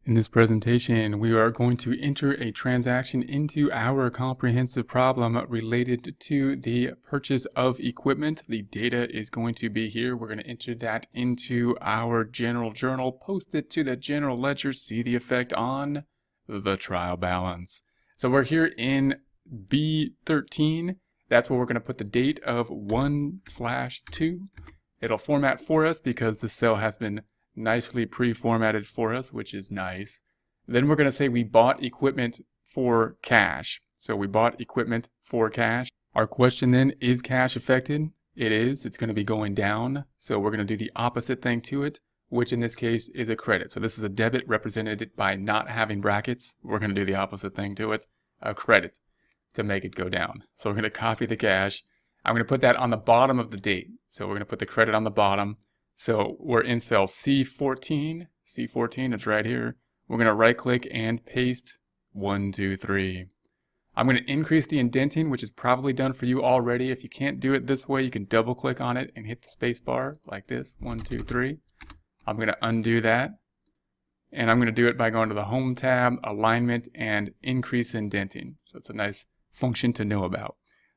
In this presentation, we are going to enter a transaction into our comprehensive problem related to the purchase of equipment. The data is going to be here. We're going to enter that into our general journal, post it to the general ledger, see the effect on the trial balance. So we're here in B13. That's where we're going to put the date of 1/2. It'll format for us because the cell has been nicely pre-formatted for us, which is nice. Then we're going to say we bought equipment for cash. So we bought equipment for cash. Our question then, is cash affected? It is. It's going to be going down. So we're going to do the opposite thing to it, which in this case is a credit. So this is a debit represented by not having brackets. We're going to do the opposite thing to it, a credit, to make it go down. So we're going to copy the cash. I'm going to put that on the bottom of the date. So we're going to put the credit on the bottom. So we're in cell C14. C14 is right here. We're going to right click and paste 1, 2, 3. I'm going to increase the indenting, which is probably done for you already. If you can't do it this way, you can double click on it and hit the space bar like this. 1, 2, 3. I'm going to undo that. And I'm going to do it by going to the Home tab, Alignment, and Increase Indenting. So it's a nice function to know about.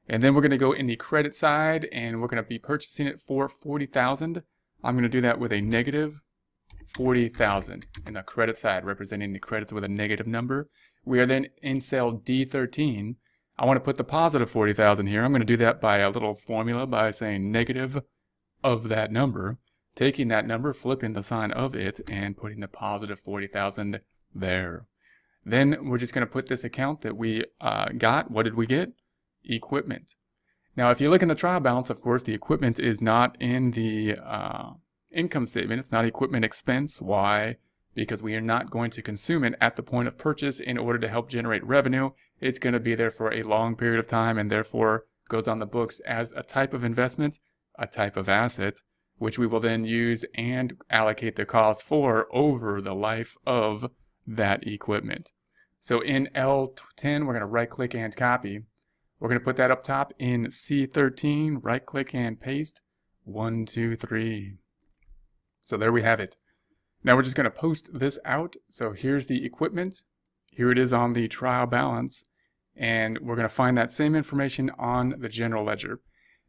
And then we're going to go in the credit side, and we're going to be purchasing it for $40,000. I'm going to do that with a negative 40,000 in the credit side, representing the credits with a negative number. We are then in cell D13. I want to put the positive 40,000 here. I'm going to do that by a little formula by saying negative of that number, taking that number, flipping the sign of it, and putting the positive 40,000 there. Then we're just going to put this account that we got. What did we get? Equipment. Now, if you look in the trial balance, of course, the equipment is not in the income statement. It's not equipment expense. Why? Because we are not going to consume it at the point of purchase in order to help generate revenue. It's going to be there for a long period of time and therefore goes on the books as a type of investment, a type of asset, which we will then use and allocate the cost for over the life of that equipment. So in L10, we're going to right click and copy. We're going to put that up top in C13, right click and paste, 1, 2, 3. So there we have it. Now we're just going to post this out. So here's the equipment. Here it is on the trial balance. And we're going to find that same information on the general ledger.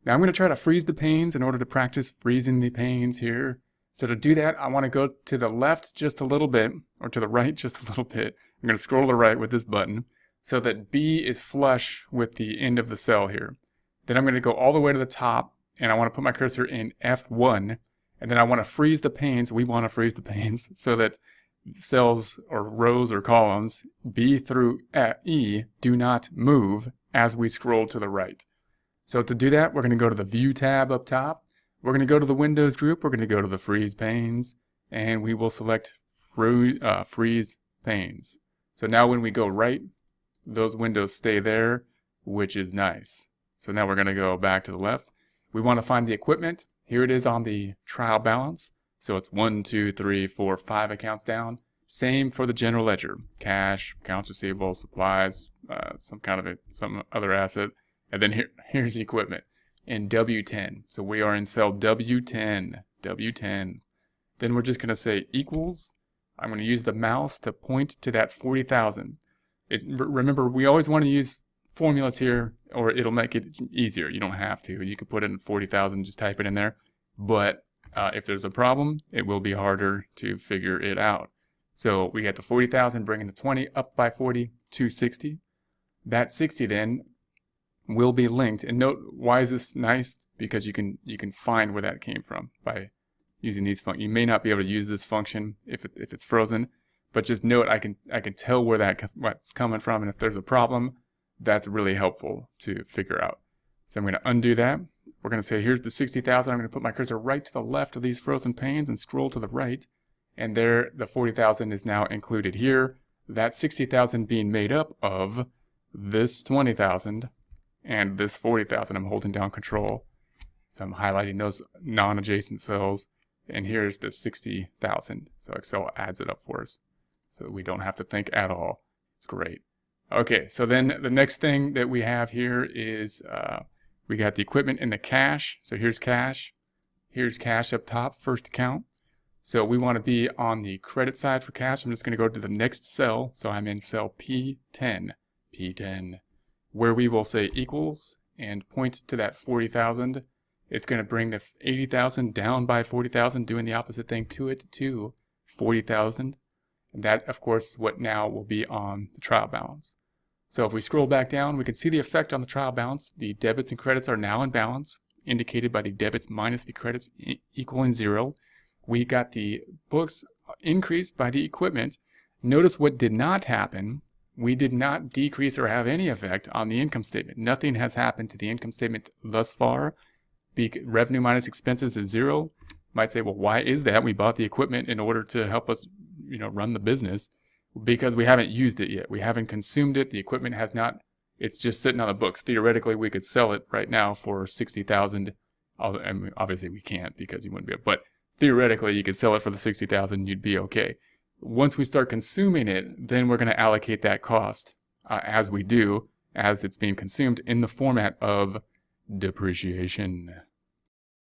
Now I'm going to try to freeze the panes in order to practice freezing the panes here. So to do that, I want to go to the left just a little bit, or to the right just a little bit. I'm going to scroll to the right with this button, so that B is flush with the end of the cell here. Then I'm going to go all the way to the top, and I want to put my cursor in F1, and then I want to freeze the panes. We want to freeze the panes so that cells or rows or columns B through E do not move as we scroll to the right. So to do that, we're going to go to the View tab up top. We're going to go to the Windows group. We're going to go to the Freeze Panes, and we will select Freeze Panes. So now when we go right, those windows stay there, which is nice. So now we're going to go back to the left. We want to find the equipment. Here it is on the trial balance. So it's 1, 2, 3, 4, 5 accounts down. Same for the general ledger. Cash, accounts receivable, supplies, some other asset. And then here's the equipment in W10. So we are in cell W10. W10. Then we're just going to say equals. I'm going to use the mouse to point to that 40,000. Remember, we always want to use formulas here, or it'll make it easier. You don't have to. You can put in 40,000, just type it in there. But if there's a problem, it will be harder to figure it out. So we got the 40,000, bringing the 20 up by 40 to 60. That 60 then will be linked. And note, why is this nice? Because you can find where that came from by using these functions. You may not be able to use this function if it's frozen. But just note, I can tell where what's coming from, and if there's a problem, that's really helpful to figure out. So I'm going to undo that. We're going to say here's the 60,000. I'm going to put my cursor right to the left of these frozen panes and scroll to the right, and there the 40,000 is now included here. That 60,000 being made up of this 20,000 and this 40,000. I'm holding down Control, so I'm highlighting those non-adjacent cells, and here's the 60,000. So Excel adds it up for us, so we don't have to think at all. It's great. Okay, so then the next thing that we have here is we got the equipment in the cash. So here's cash. Here's cash up top, first account. So we want to be on the credit side for cash. I'm just going to go to the next cell. So I'm in cell P10, where we will say equals and point to that 40,000. It's going to bring the 80,000 down by 40,000, doing the opposite thing to it, to 40,000. And that, of course, what now will be on the trial balance. So if we scroll back down, we can see the effect on the trial balance. The debits and credits are now in balance, indicated by the debits minus the credits equaling 0. We got the books increased by the equipment. Notice what did not happen. We did not decrease or have any effect on the income statement. Nothing has happened to the income statement thus far. Revenue minus expenses is 0. You might say, well, why is that? We bought the equipment in order to help us, run the business, because we haven't used it yet. We haven't consumed it. The equipment has not. It's just sitting on the books. Theoretically, we could sell it right now for 60,000. Obviously, we can't because you wouldn't be able. But theoretically, you could sell it for the 60,000. You'd be okay. Once we start consuming it, then we're going to allocate that cost as it's being consumed in the format of depreciation.